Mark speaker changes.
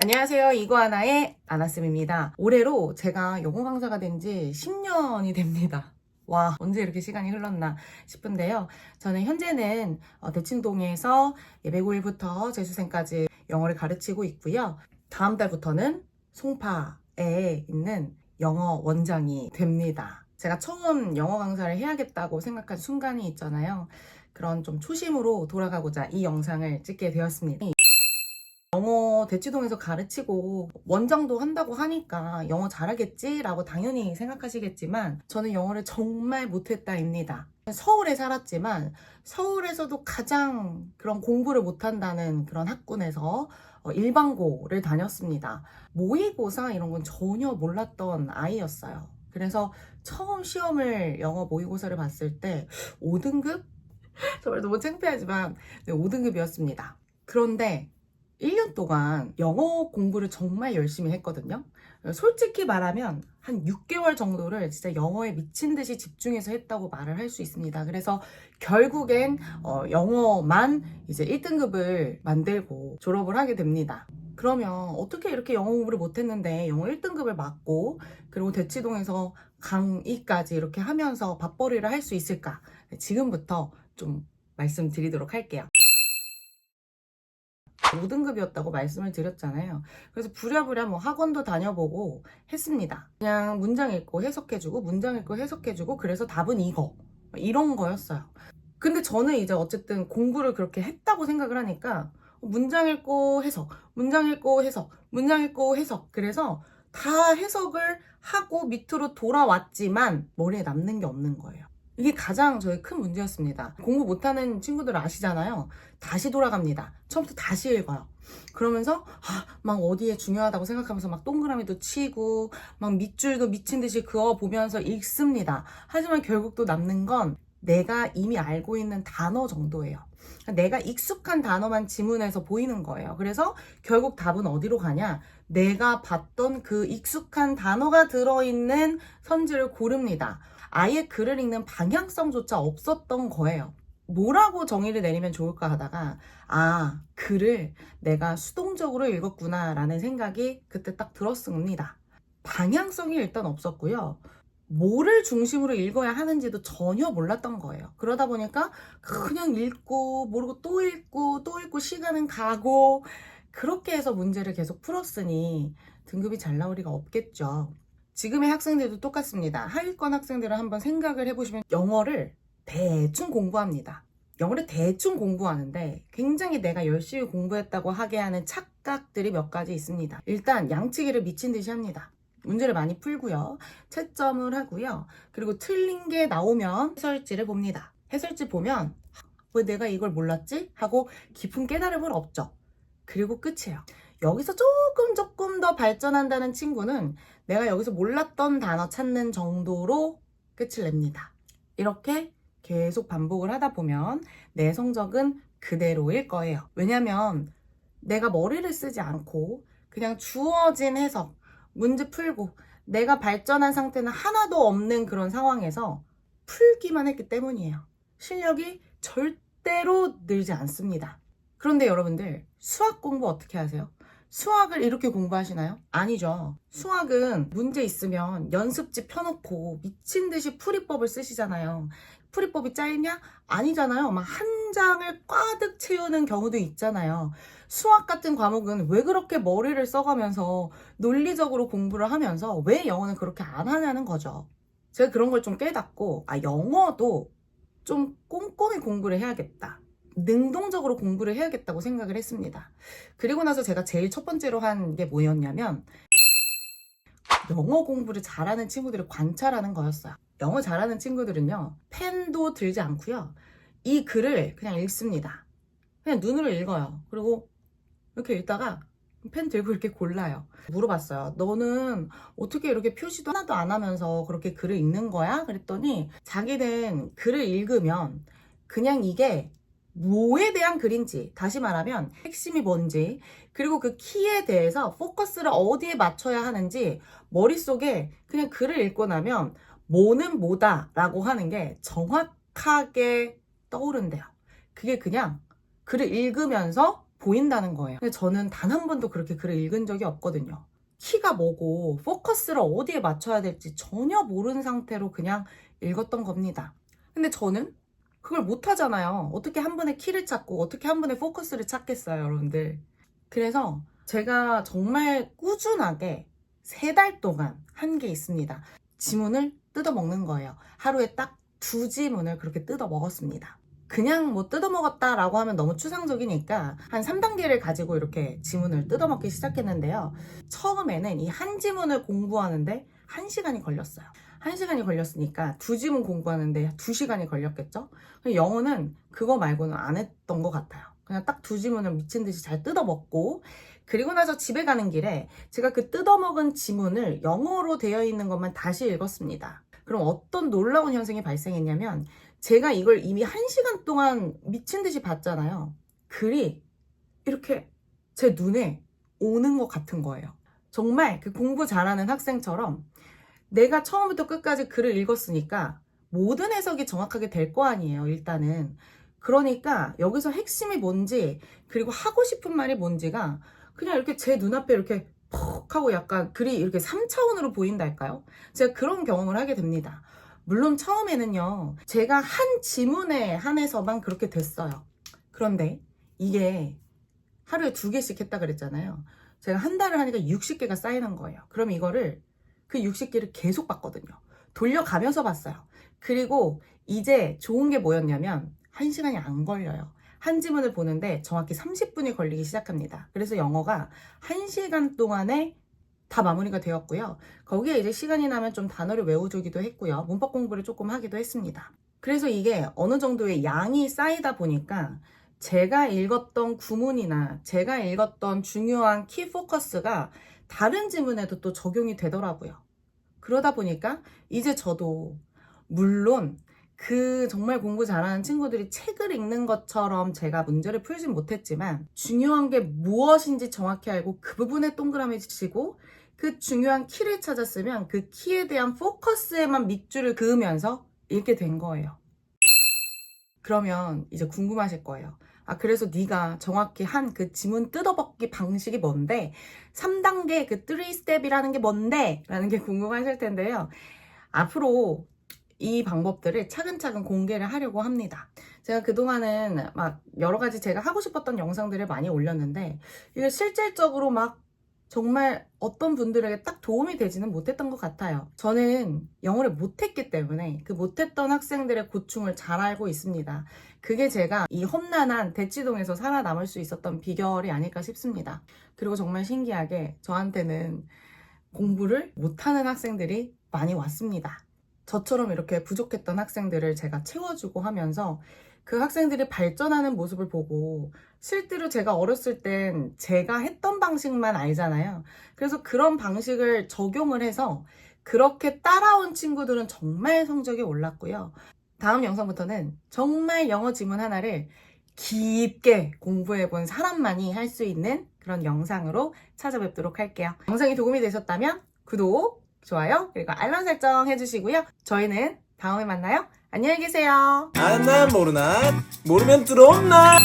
Speaker 1: 안녕하세요. 이거하나의 아나쌤입니다. 올해로 제가 영어 강사가 된 지 10년이 됩니다. 와, 언제 이렇게 시간이 흘렀나 싶은데요. 저는 현재는 대칭동에서 예비 9일부터 재수생까지 영어를 가르치고 있고요. 다음 달부터는 송파에 있는 영어 원장이 됩니다. 제가 처음 영어 강사를 해야겠다고 생각한 순간이 있잖아요. 그런 좀 초심으로 돌아가고자 이 영상을 찍게 되었습니다. 영어 대치동에서 가르치고 원장도 한다고 하니까 영어 잘하겠지라고 당연히 생각하시겠지만 저는 영어를 정말 못했다입니다. 서울에 살았지만 서울에서도 가장 그런 공부를 못한다는 그런 학군에서 일반고를 다녔습니다. 모의고사 이런 건 전혀 몰랐던 아이였어요. 그래서 처음 시험을 영어 모의고사를 봤을 때 5등급? 정말 너무 창피하지만 5등급이었습니다. 그런데 1년 동안 영어 공부를 정말 열심히 했거든요. 솔직히 말하면 한 6개월 정도를 진짜 영어에 미친 듯이 집중해서 했다고 말을 할 수 있습니다. 그래서 결국엔 영어만 이제 1등급을 만들고 졸업을 하게 됩니다. 그러면 어떻게 이렇게 영어 공부를 못했는데 영어 1등급을 맞고 그리고 대치동에서 강의까지 이렇게 하면서 밥벌이를 할 수 있을까? 지금부터 좀 말씀드리도록 할게요. 5등급이었다고 말씀을 드렸잖아요. 그래서 부랴부랴 뭐 학원도 다녀보고 했습니다. 그냥 문장 읽고 해석해주고 문장 읽고 해석해주고 그래서 답은 이거 이런 거였어요. 근데 저는 이제 어쨌든 공부를 그렇게 했다고 생각을 하니까 문장 읽고 해석, 문장 읽고 해석, 문장 읽고 해석 그래서 다 해석을 하고 밑으로 돌아왔지만 머리에 남는 게 없는 거예요. 이게 가장 저의 큰 문제였습니다. 공부 못하는 친구들 아시잖아요. 다시 돌아갑니다. 처음부터 다시 읽어요. 그러면서 막 어디에 중요하다고 생각하면서 막 동그라미도 치고 막 밑줄도 미친 듯이 그어 보면서 읽습니다. 하지만 결국 또 남는 건 내가 이미 알고 있는 단어 정도예요. 내가 익숙한 단어만 지문에서 보이는 거예요. 그래서 결국 답은 어디로 가냐? 내가 봤던 그 익숙한 단어가 들어있는 선지를 고릅니다. 아예 글을 읽는 방향성조차 없었던 거예요. 뭐라고 정의를 내리면 좋을까 하다가 글을 내가 수동적으로 읽었구나 라는 생각이 그때 딱 들었습니다. 방향성이 일단 없었고요. 뭐를 중심으로 읽어야 하는지도 전혀 몰랐던 거예요. 그러다 보니까 그냥 읽고 모르고 또 읽고 또 읽고 시간은 가고 그렇게 해서 문제를 계속 풀었으니 등급이 잘 나올 리가 없겠죠. 지금의 학생들도 똑같습니다. 하위권 학생들을 한번 생각을 해보시면 영어를 대충 공부합니다. 영어를 대충 공부하는데 굉장히 내가 열심히 공부했다고 하게 하는 착각들이 몇 가지 있습니다. 일단 양치기를 미친 듯이 합니다. 문제를 많이 풀고요. 채점을 하고요. 그리고 틀린 게 나오면 해설지를 봅니다. 해설지 보면 왜 내가 이걸 몰랐지? 하고 깊은 깨달음은 없죠. 그리고 끝이에요. 여기서 조금 더 발전한다는 친구는 내가 여기서 몰랐던 단어 찾는 정도로 끝을 냅니다. 이렇게 계속 반복을 하다 보면 내 성적은 그대로일 거예요. 왜냐면 내가 머리를 쓰지 않고 그냥 주어진 해석, 문제 풀고 내가 발전한 상태는 하나도 없는 그런 상황에서 풀기만 했기 때문이에요. 실력이 절대로 늘지 않습니다. 그런데 여러분들 수학 공부 어떻게 하세요? 수학을 이렇게 공부하시나요? 아니죠. 수학은 문제 있으면 연습지 펴놓고 미친 듯이 풀이법을 쓰시잖아요. 풀이법이 짧냐? 아니잖아요. 막 한 장을 꽉득 채우는 경우도 있잖아요. 수학 같은 과목은 왜 그렇게 머리를 써가면서 논리적으로 공부를 하면서 왜 영어는 그렇게 안 하냐는 거죠. 제가 그런 걸 좀 깨닫고 영어도 좀 꼼꼼히 공부를 해야겠다. 능동적으로 공부를 해야겠다고 생각을 했습니다. 그리고 나서 제가 제일 첫 번째로 한 게 뭐였냐면 영어 공부를 잘하는 친구들을 관찰하는 거였어요. 영어 잘하는 친구들은요. 펜도 들지 않고요. 이 글을 그냥 읽습니다. 그냥 눈으로 읽어요. 그리고 이렇게 읽다가 펜 들고 이렇게 골라요. 물어봤어요. 너는 어떻게 이렇게 표시도 하나도 안 하면서 그렇게 글을 읽는 거야? 그랬더니 자기는 글을 읽으면 그냥 이게 뭐에 대한 글인지, 다시 말하면 핵심이 뭔지, 그리고 그 키에 대해서 포커스를 어디에 맞춰야 하는지 머릿속에 그냥 글을 읽고 나면 뭐는 뭐다 라고 하는 게 정확하게 떠오른대요. 그게 그냥 글을 읽으면서 보인다는 거예요. 근데 저는 단 한 번도 그렇게 글을 읽은 적이 없거든요. 키가 뭐고 포커스를 어디에 맞춰야 될지 전혀 모르는 상태로 그냥 읽었던 겁니다. 근데 저는 그걸 못하잖아요. 어떻게 한 번에 키를 찾고 어떻게 한 번에 포커스를 찾겠어요, 여러분들. 그래서 제가 정말 꾸준하게 3달 동안 한 게 있습니다. 지문을 뜯어 먹는 거예요. 하루에 딱 2지문을 그렇게 뜯어 먹었습니다. 그냥 뭐 뜯어 먹었다라고 하면 너무 추상적이니까 한 3단계를 가지고 이렇게 지문을 뜯어 먹기 시작했는데요. 처음에는 이 한 지문을 공부하는데 1시간이 걸렸어요. 1시간이 걸렸으니까 2지문 공부하는데 2시간이 걸렸겠죠? 영어는 그거 말고는 안 했던 것 같아요. 그냥 딱 2지문을 미친 듯이 잘 뜯어 먹고, 그리고 나서 집에 가는 길에 제가 그 뜯어먹은 지문을 영어로 되어 있는 것만 다시 읽었습니다. 그럼 어떤 놀라운 현상이 발생했냐면, 제가 이걸 이미 1시간 동안 미친 듯이 봤잖아요. 글이 이렇게 제 눈에 오는 것 같은 거예요. 정말 그 공부 잘하는 학생처럼 내가 처음부터 끝까지 글을 읽었으니까 모든 해석이 정확하게 될 거 아니에요, 일단은. 그러니까 여기서 핵심이 뭔지, 그리고 하고 싶은 말이 뭔지가 그냥 이렇게 제 눈앞에 이렇게 퍽 하고 약간 글이 이렇게 3차원으로 보인달까요? 제가 그런 경험을 하게 됩니다. 물론 처음에는요, 제가 한 지문에 한해서만 그렇게 됐어요. 그런데 이게 하루에 2개씩 했다 그랬잖아요. 제가 한 달을 하니까 60개가 쌓이는 거예요. 그럼 이거를 그 60개를 계속 봤거든요. 돌려가면서 봤어요. 그리고 이제 좋은 게 뭐였냐면 1시간이 안 걸려요. 한 지문을 보는데 정확히 30분이 걸리기 시작합니다. 그래서 영어가 1시간 동안에 다 마무리가 되었고요. 거기에 이제 시간이 나면 좀 단어를 외워주기도 했고요. 문법 공부를 조금 하기도 했습니다. 그래서 이게 어느 정도의 양이 쌓이다 보니까 제가 읽었던 구문이나 제가 읽었던 중요한 키 포커스가 다른 지문에도 또 적용이 되더라고요. 그러다 보니까 이제 저도 물론 그 정말 공부 잘하는 친구들이 책을 읽는 것처럼 제가 문제를 풀진 못했지만 중요한 게 무엇인지 정확히 알고 그 부분에 동그라미 치고 그 중요한 키를 찾았으면 그 키에 대한 포커스에만 밑줄을 그으면서 읽게 된 거예요. 그러면 이제 궁금하실 거예요. 그래서 네가 정확히 한 그 지문 뜯어먹기 방식이 뭔데? 3단계 그 3스텝이라는 게 뭔데? 라는 게 궁금하실 텐데요. 앞으로 이 방법들을 차근차근 공개를 하려고 합니다. 제가 그동안은 막 여러 가지 제가 하고 싶었던 영상들을 많이 올렸는데 이게 실질적으로 막 정말 어떤 분들에게 딱 도움이 되지는 못했던 것 같아요. 저는 영어를 못했기 때문에 그 못했던 학생들의 고충을 잘 알고 있습니다. 그게 제가 이 험난한 대치동에서 살아남을 수 있었던 비결이 아닐까 싶습니다. 그리고 정말 신기하게 저한테는 공부를 못하는 학생들이 많이 왔습니다. 저처럼 이렇게 부족했던 학생들을 제가 채워주고 하면서 그 학생들이 발전하는 모습을 보고 실제로 제가 어렸을 땐 제가 했던 방식만 알잖아요. 그래서 그런 방식을 적용을 해서 그렇게 따라온 친구들은 정말 성적이 올랐고요. 다음 영상부터는 정말 영어 지문 하나를 깊게 공부해본 사람만이 할 수 있는 그런 영상으로 찾아뵙도록 할게요. 영상이 도움이 되셨다면 구독, 좋아요, 그리고 알람 설정 해주시고요. 저희는 다음에 만나요. 안녕히 계세요.
Speaker 2: 아나 모르나 모르면 들어온나.